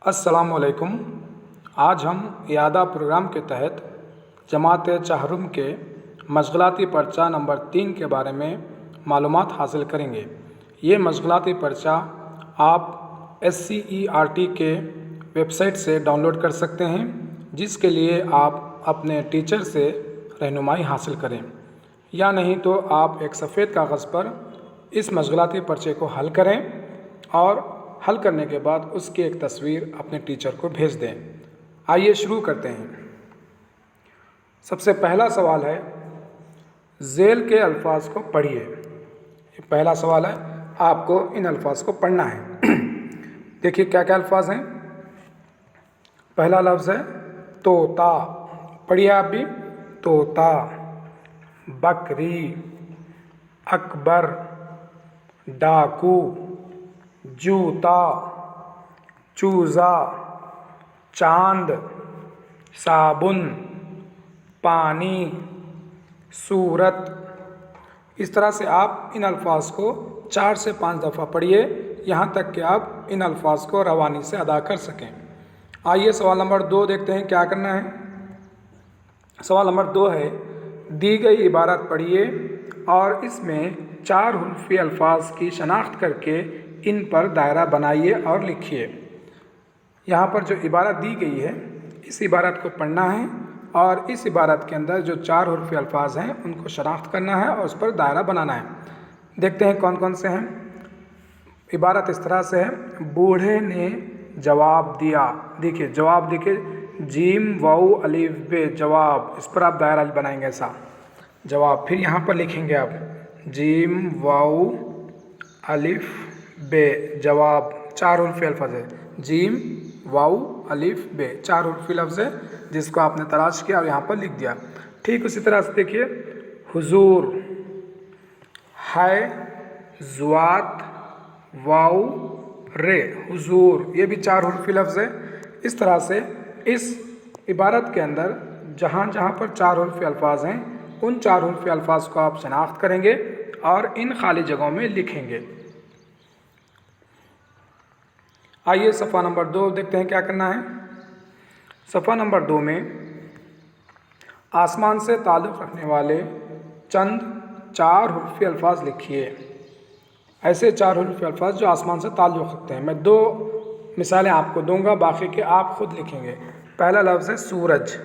अस्सलाम वालेकुम। आज हम यादा प्रोग्राम के तहत जमात चहरुम के मशगलाती पर्चा नंबर 3 के बारे में मालूमात हासिल करेंगे। ये मशगलाती पर्चा आप SCERT के वेबसाइट से डाउनलोड कर सकते हैं, जिसके लिए आप अपने टीचर से रहनुमाई हासिल करें, या नहीं तो आप एक सफ़ेद कागज़ पर इस मशगलाती पर्चे को हल करें और हल करने के बाद उसकी एक तस्वीर अपने टीचर को भेज दें। आइए शुरू करते हैं। सबसे पहला सवाल है, ज़ेल के अल्फाज को पढ़िए। ये पहला सवाल है, आपको इन अल्फाज को पढ़ना है। देखिए क्या क्या अल्फाज हैं। पहला लफ्ज़ है तोता, पढ़िए आप भी। तोता, बकरी, अकबर, डाकू, जूता, चूज़ा, चांद, साबुन, पानी, सूरत। इस तरह से आप इन अल्फाज को 4 से 5 दफ़ा पढ़िए, यहाँ तक कि आप इन अल्फाज को रवानी से अदा कर सकें। आइए सवाल नंबर 2 देखते हैं क्या करना है। सवाल नंबर 2 है, दी गई इबारत पढ़िए और इसमें 4 हुर्फ़ी अल्फाज की शनाख्त करके इन पर दायरा बनाइए और लिखिए। यहाँ पर जो इबारत दी गई है, इस इबारत को पढ़ना है और इस इबारत के अंदर जो 4 हुर्फ़ी अल्फाज हैं उनको शनाख्त करना है और उस पर दायरा बनाना है। देखते हैं कौन कौन से हैं। इबारत इस तरह से है, बूढ़े ने जवाब दिया। देखिए जवाब, देखिए जीम वाऊ अलिफ बे, जवाब। इस पर आप दायरा बनाएंगे ऐसा, जवाब। फिर यहाँ पर लिखेंगे आप जीम वाऊ अलिफ बे, जवाब। 4 हुर्फ़ी अल्फाज है, जीम वाऊ अलिफ बे, 4 हुर्फ़ी लफ्ज़ है जिसको आपने तलाश किया और यहाँ पर लिख दिया। ठीक उसी तरह से देखिए, हुजूर, है ज़ुआत वाऊ रे, हुजूर, ये भी 4 हुर्फ़ी लफ्ज़ है। इस तरह से इस इबारत के अंदर जहाँ जहाँ पर 4 हुर्फ़ी अल्फाज हैं, उन 4 हुर्फ़ी अल्फाज को आप शनाख्त करेंगे और इन खाली जगहों में लिखेंगे। आइए सफ़ा नंबर 2 देखते हैं क्या करना है। सफ़ा नंबर 2 में आसमान से ताल्लुक़ रखने वाले चंद 4 हुर्फ़ी अल्फाज लिखिए। ऐसे 4 हुर्फ़ी अल्फाज जो आसमान से ताल्लुक़ रखते हैं। मैं 2 मिसालें आपको दूंगा, बाकी के आप खुद लिखेंगे। पहला लफ्ज़ है सूरज,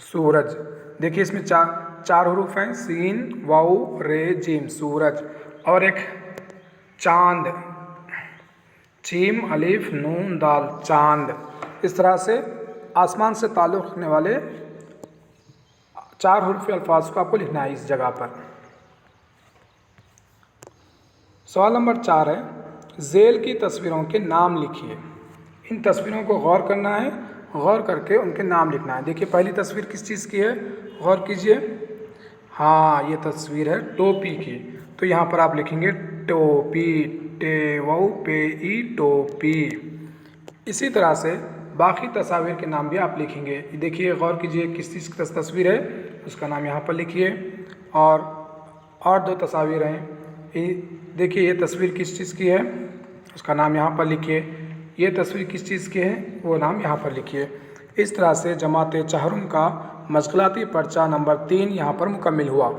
सूरज। देखिए इसमें 4 हुरूफ हैं, सीन वाऊ रे जीम, सूरज। और एक चांद, चीम अलिफ नून दाल, चांद। इस तरह से आसमान से ताल्लुक़ रखने वाले 4 हुर्फ़ी अल्फाज को आपको लिखना है इस जगह पर। सवाल नंबर 4 है, ज़ेल की तस्वीरों के नाम लिखिए। इन तस्वीरों को गौर करना है, गौर करके उनके नाम लिखना है। देखिए पहली तस्वीर किस चीज़ की है, गौर कीजिए। हाँ, ये तस्वीर है टोपी की, तो यहाँ पर आप लिखेंगे टोपी, टे वाऊ पे ई, टोपी। इसी तरह से बाकी तस्वीर के नाम भी आप लिखेंगे। देखिए गौर कीजिए किस चीज़ की तस्वीर है, उसका नाम यहाँ पर लिखिए। और 2 तस्वीर हैं। देखिए ये तस्वीर किस चीज़ की है, उसका नाम यहाँ पर लिखिए। ये तस्वीर किस चीज़ की है, वो नाम यहाँ पर लिखिए। इस तरह से जमात चहरुम का मशगलाती पर्चा नंबर 3 यहाँ पर मुकम्मिल हुआ।